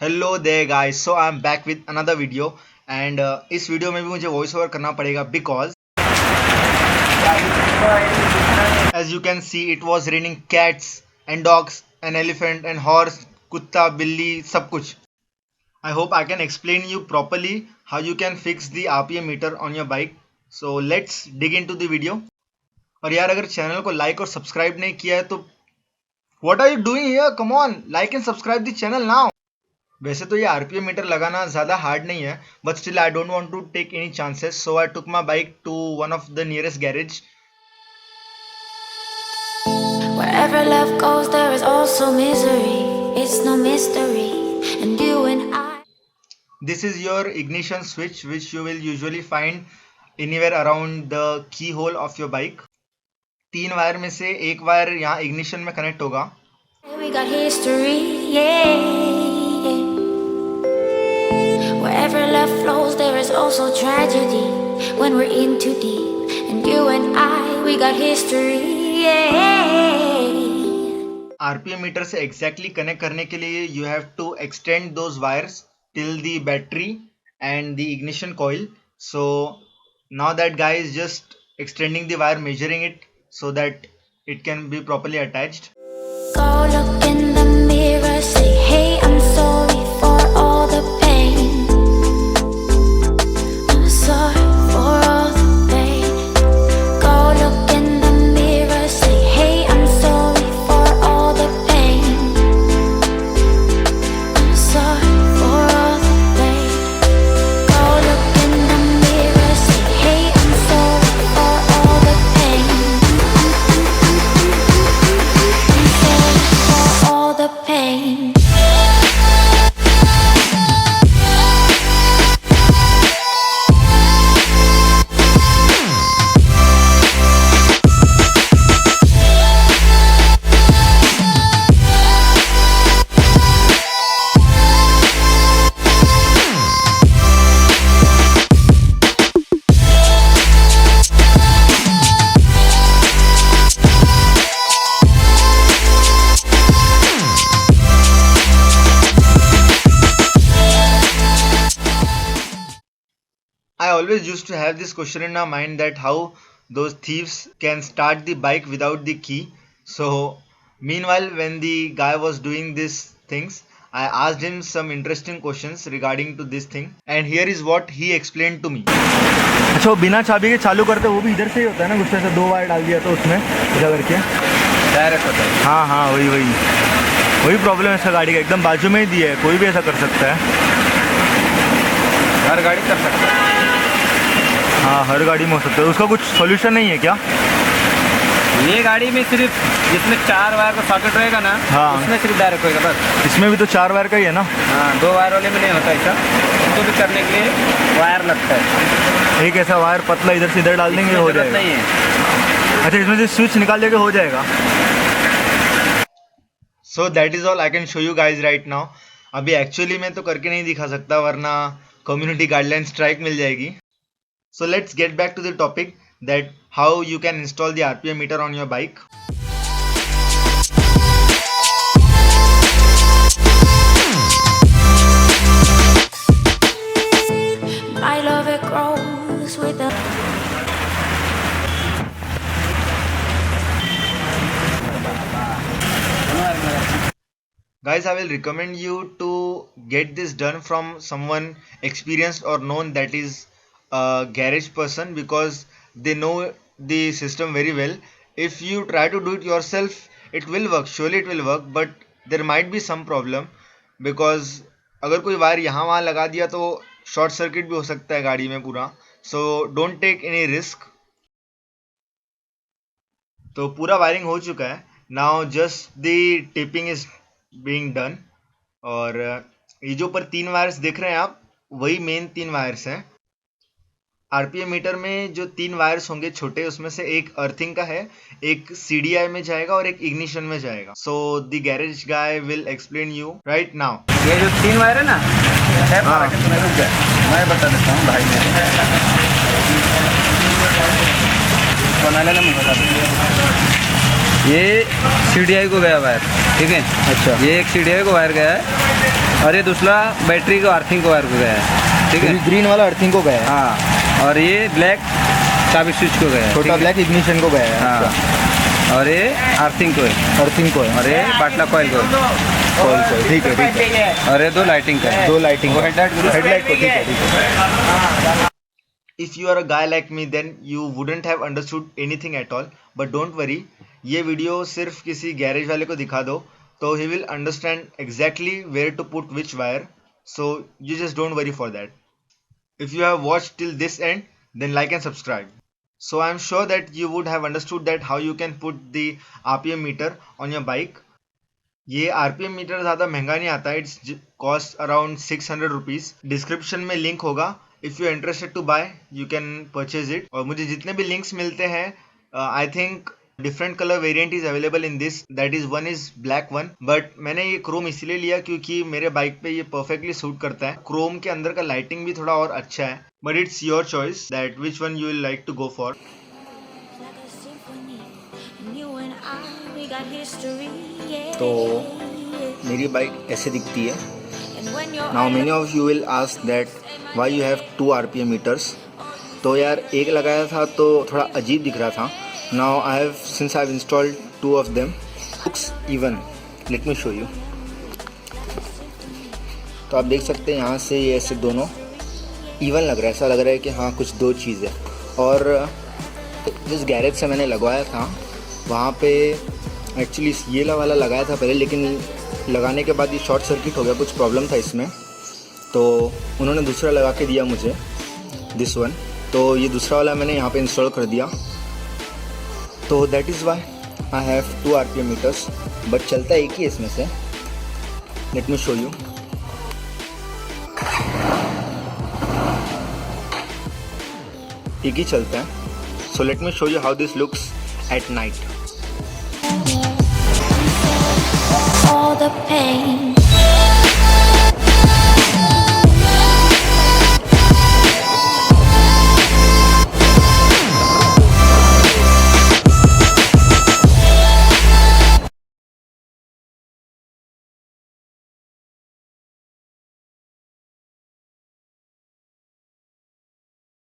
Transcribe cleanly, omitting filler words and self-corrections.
Hello there guys, so I am back with another video and इस video में भी मुझे वॉइस ओवर करना पड़ेगा because as you can see it was raining cats and dogs and elephant and horse, कुत्ता बिल्ली सब कुछ. I hope I can explain you properly how you can fix the RPM meter on your bike. So let's dig into the video. और यार अगर channel को like और subscribe नहीं किया है तो what are you doing here? Come on, like and subscribe the channel now. वैसे तो ये आरपीएम मीटर लगाना ज़्यादा हार्ड नहीं है, but still I don't want to take any chances, so I took my bike to one of the nearest garage. Wherever love goes, there is also misery. It's no mystery, and you and I. This is your ignition switch, which you will usually find anywhere around the keyhole of your bike. 3 wire में से एक wire यहाँ ignition में connect होगा. We got history, yeah. Wherever love flows, there is also tragedy. When we're in too deep, and you and I, we got history, yeah. RPM meter से exactly connect करने के लिए you have to extend those wires till the battery and the ignition coil. So now that guy is just extending the wire, measuring it so that it can be properly attached. Go look in the mirror, say, hey, I'm sorry for all the pain. I'm sorry for all the pain. Go look in the mirror, say, hey, I'm sorry for all the pain. I'm sorry for all the pain. Go look in the mirror, say, hey, I'm sorry for all the pain. I'm sorry for all the pain. I always used to have this question in my mind that how those thieves can start the bike without the key. So meanwhile when the guy was doing these things, I asked him some interesting questions regarding to this thing and here is what he explained to me. अच्छा, वो बिना चाबी के चालू करते वो भी इधर से ही होता है ना, गुस्से से 2 वायर डाल दिया तो उसमें ऐसा करके डायरेक्ट होता है. हाँ, वही प्रॉब्लम है इसका गाड़ी का, एकदम बाजू में ही दिया है, कोई भी ऐसा कर सकता है, हर गाड़ी कर सकता है. हाँ, हर गाड़ी में हो सकता है. उसका कुछ सॉल्यूशन नहीं है क्या? ये गाड़ी में सिर्फ जिसमें 4 वायर का सॉकेट रहेगा ना, हाँ, उसमें सिर्फ डायरेक्ट होगा बस. इसमें भी तो 4 वायर का ही है ना. हाँ, 2 वायर वाले में नहीं होता ऐसा, उसको भी करने के लिए वायर लगता है. एक ऐसा वायर पतला इधर से इधर डाल देंगे हो जाएगा. नहीं है. अच्छा, इसमें से स्विच निकाल देंगे हो जाएगा. So that is all I can show you guys right now. अभी एक्चुअली मैं तो करके नहीं दिखा सकता वरना कम्युनिटी गाइडलाइन स्ट्राइक मिल जाएगी. So let's get back to the topic that how you can install the RPM meter on your bike. My love, it grows with the. Guys, I will recommend you to get this done from someone experienced or known, that is a garage person, because they know the system very well. If you try to do it yourself, it will work, surely it will work, but there might be some problem because अगर कोई wire यहाँ वहाँ लगा दिया तो short circuit भी हो सकता है गाड़ी में पूरा. So don't take any risk. तो पूरा वायरिंग हो चुका है. Now just the taping is being done. और ये जो ऊपर 3 वायर्स देख रहे हैं आप, वही मेन 3 वायर्स हैं. आरपीएम मीटर में जो 3 वायर्स होंगे छोटे, उसमें से एक अर्थिंग का है, एक सीडीआई में जाएगा और एक इग्निशन में जाएगा. So the garage guy will explain you right now. ये जो 3 वायर है ना, मैं बता देता हूँ भाई. ये सीडीआई को गया वायर, ठीक है. अच्छा, ये एक सीडीआई को वायर गया है और ये दूसरा बैटरी को अर्थिंग को वायर को गया है, ठीक है। ग्रीन वाला अर्थिंग को गया है। हाँ, और ये ब्लैक चाबी स्विच को गया है, छोटा ब्लैक इग्निशन को गया है। हाँ, और ये अर्थिंग को है, अर्थिंग को है। और ये बाटला कॉइल को है, ठीक है, ठीक है। और ये 2 लाइटिंग का है, 2 लाइटिंग को, हेडलाइट को, ठीक है, ठीक है। If you are a guy like me, then you wouldn't have understood anything at all. But don't worry, ये वीडियो सिर्फ किसी गैरेज वाले को दिखा दो तो he will understand exactly where to put which wire. So you just don't worry for that. If you have watched till this end, then like and subscribe. So I am sure that you would have understood that how you can put the RPM meter on your bike. ये RPM meter ज़्यादा महंगा नहीं आता है, it's cost around 600 rupees. Description में link होगा, if you interested to buy you can purchase it. और मुझे जितने भी लिंक्स मिलते हैं, I think different colour variant is available in this, that is one is black one, but मैंने ये क्रोम इसलिए लिया क्योंकि मेरे बाइक पे ये परफेक्टली सूट करता है। क्रोम के अंदर का लाइटिंग भी थोड़ा और अच्छा है, but it's your choice that which one you will like to go for. तो मेरी बाइक ऐसे दिखती है। Now many of you will ask that why you have 2 RPM meters. तो यार एक लगाया था तो थोड़ा अजीब दिख रहा था। Now I have installed 2 of them, looks even. Late me show you. तो आप देख सकते हैं यहाँ से ये ऐसे दोनों इवन लग रहा है, ऐसा लग रहा है कि हाँ कुछ 2 चीज़ है। और जिस गैरेज से मैंने लगवाया था वहाँ पे एक्चुअली ये वाला लगाया था पहले, लेकिन लगाने के बाद ये शॉर्ट सर्किट हो गया, कुछ प्रॉब्लम था इसमें, तो उन्होंने दूसरा लगा के दिया मुझे, दिस वन। तो ये दूसरा वाला मैंने यहाँ पे इंस्टॉल कर दिया। तो that is why I have 2 RPM meters, but चलता एक ही है इसमें से। Let me show you. एक ही चलता है। So let me show you how this looks at night. all the pain